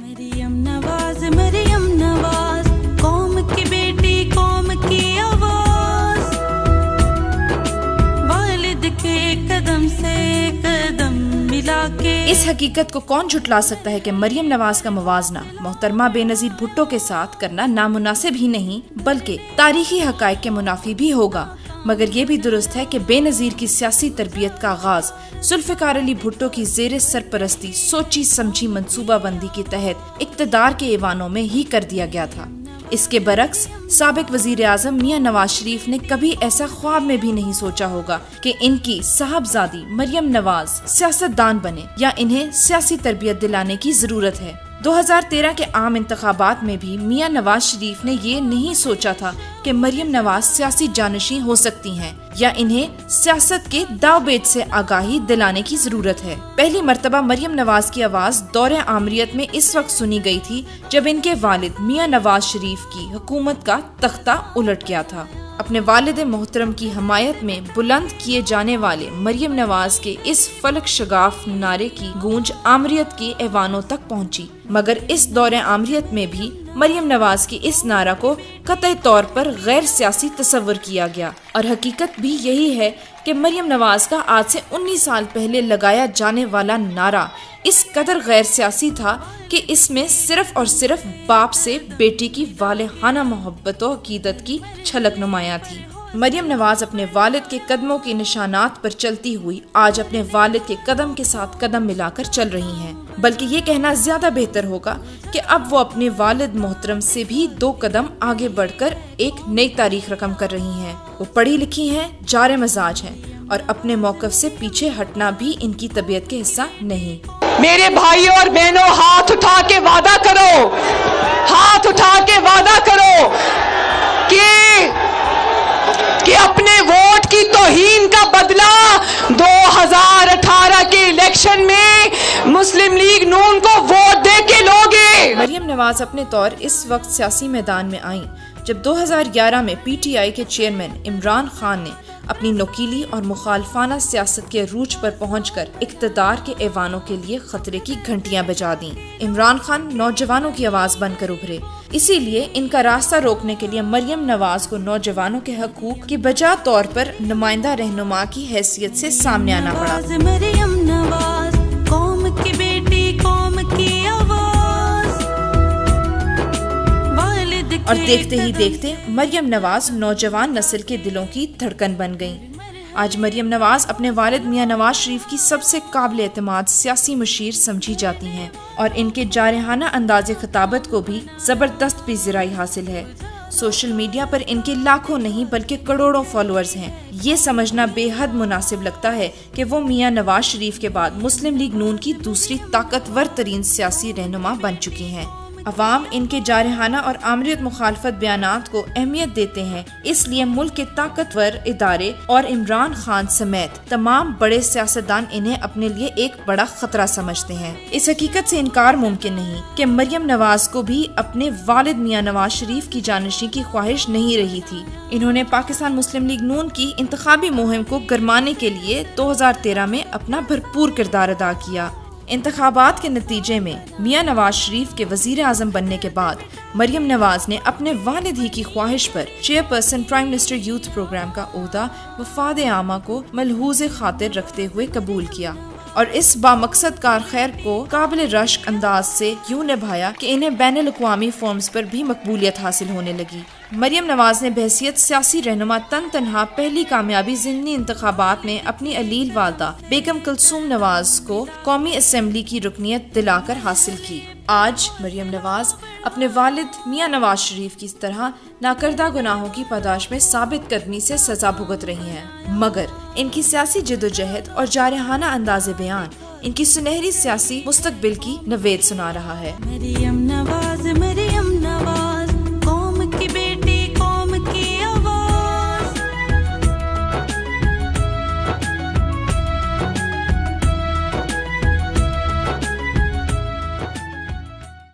مریم نواز قوم کی بیٹی قوم کی آواز، والد کے قدم سے قدم ملا کے۔ اس حقیقت کو کون جھٹلا سکتا ہے کہ مریم نواز کا موازنہ محترمہ بے نظیر بھٹو کے ساتھ کرنا نامناسب ہی نہیں بلکہ تاریخی حقائق کے منافی بھی ہوگا، مگر یہ بھی درست ہے کہ بے نظیر کی سیاسی تربیت کا آغاز ذوالفقار علی بھٹو کی زیر سرپرستی سوچی سمجھی منصوبہ بندی کے تحت اقتدار کے ایوانوں میں ہی کر دیا گیا تھا۔ اس کے برعکس سابق وزیر اعظم میاں نواز شریف نے کبھی ایسا خواب میں بھی نہیں سوچا ہوگا کہ ان کی صاحبزادی مریم نواز سیاستدان بنے یا انہیں سیاسی تربیت دلانے کی ضرورت ہے۔ 2013 کے عام انتخابات میں بھی میاں نواز شریف نے یہ نہیں سوچا تھا کہ مریم نواز سیاسی جانشین ہو سکتی ہیں یا انہیں سیاست کے داو پیچ سے آگاہی دلانے کی ضرورت ہے۔ پہلی مرتبہ مریم نواز کی آواز دور آمریت میں اس وقت سنی گئی تھی جب ان کے والد میاں نواز شریف کی حکومت کا تختہ الٹ گیا تھا۔ اپنے والد محترم کی حمایت میں بلند کیے جانے والے مریم نواز کے اس فلک شگاف نعرے کی گونج آمریت کے ایوانوں تک پہنچی، مگر اس دور آمریت میں بھی مریم نواز کی اس نعرہ کو قطعی طور پر غیر سیاسی تصور کیا گیا، اور حقیقت بھی یہی ہے کہ مریم نواز کا آج سے 19 سال پہلے لگایا جانے والا نعرہ اس قدر غیر سیاسی تھا کہ اس میں صرف اور صرف باپ سے بیٹی کی والہانہ محبت و عقیدت کی جھلک نمایاں تھی۔ مریم نواز اپنے والد کے قدموں کے نشانات پر چلتی ہوئی آج اپنے والد کے قدم کے ساتھ قدم ملا کر چل رہی ہیں، بلکہ یہ کہنا زیادہ بہتر ہوگا کہ اب وہ اپنے والد محترم سے بھی 2 قدم آگے بڑھ کر ایک نئی تاریخ رقم کر رہی ہیں۔ وہ پڑھی لکھی ہیں، جار مزاج ہیں، اور اپنے موقف سے پیچھے ہٹنا بھی ان کی طبیعت کے حصہ نہیں۔ میرے بھائیوں اور بہنوں، ہاتھ اٹھا کے وعدہ کرو، ہاتھ اٹھا کے وعدہ کرو کہ اپنے ووٹ کی توہین کا بدلہ 2018 کے الیکشن میں مسلم لیگ نون کو ووٹ دے کے لوگے۔ مریم نواز اپنے طور اس وقت سیاسی میدان میں آئیں جب 2011 میں پی ٹی آئی کے چیئرمین عمران خان نے اپنی نوکیلی اور مخالفانہ سیاست کے عروج پر پہنچ کر اقتدار کے ایوانوں کے لیے خطرے کی گھنٹیاں بجا دیں۔ عمران خان نوجوانوں کی آواز بن کر ابھرے، اسی لیے ان کا راستہ روکنے کے لیے مریم نواز کو نوجوانوں کے حقوق کی بجا طور پر نمائندہ رہنما کی حیثیت سے سامنے آنا پڑا۔ مریم نواز قوم کی بیٹی قوم کی آواز، والد اور دیکھتے ہی دیکھتے مریم نواز نوجوان نسل کے دلوں کی دھڑکن بن گئیں۔ آج مریم نواز اپنے والد میاں نواز شریف کی سب سے قابل اعتماد سیاسی مشیر سمجھی جاتی ہیں، اور ان کے جارحانہ انداز خطابت کو بھی زبردست پذیرائی حاصل ہے۔ سوشل میڈیا پر ان کے لاکھوں نہیں بلکہ کروڑوں فالوورز ہیں۔ یہ سمجھنا بے حد مناسب لگتا ہے کہ وہ میاں نواز شریف کے بعد مسلم لیگ نون کی دوسری طاقتور ترین سیاسی رہنما بن چکی ہیں۔ عوام ان کے جارحانہ اور آمریت مخالفت بیانات کو اہمیت دیتے ہیں، اس لیے ملک کے طاقتور ادارے اور عمران خان سمیت تمام بڑے سیاستدان انہیں اپنے لیے ایک بڑا خطرہ سمجھتے ہیں۔ اس حقیقت سے انکار ممکن نہیں کہ مریم نواز کو بھی اپنے والد میاں نواز شریف کی جانشین کی خواہش نہیں رہی تھی۔ انہوں نے پاکستان مسلم لیگ نون کی انتخابی مہم کو گرمانے کے لیے 2013 میں اپنا بھرپور کردار ادا کیا۔ انتخابات کے نتیجے میں میاں نواز شریف کے وزیر اعظم بننے کے بعد مریم نواز نے اپنے والد ہی کی خواہش پر chairperson prime minister youth programme کا عہدہ وفاد عامہ کو ملحوظ خاطر رکھتے ہوئے قبول کیا، اور اس بامقصد کار خیر کو قابل رشک انداز سے یوں نبھایا کہ انہیں بین الاقوامی فورمز پر بھی مقبولیت حاصل ہونے لگی۔ مریم نواز نے بحیثیت سیاسی رہنما تنہا پہلی کامیابی ضمنی انتخابات میں اپنی علیل والدہ بیگم کلثوم نواز کو قومی اسمبلی کی رکنیت دلا کر حاصل کی۔ آج مریم نواز اپنے والد میاں نواز شریف کی طرح ناکردہ گناہوں کی پاداش میں ثابت قدمی سے سزا بھگت رہی ہیں، مگر ان کی سیاسی جدوجہد اور جارحانہ انداز بیان ان کی سنہری سیاسی مستقبل کی نوید سنا رہا ہے۔ مریم نواز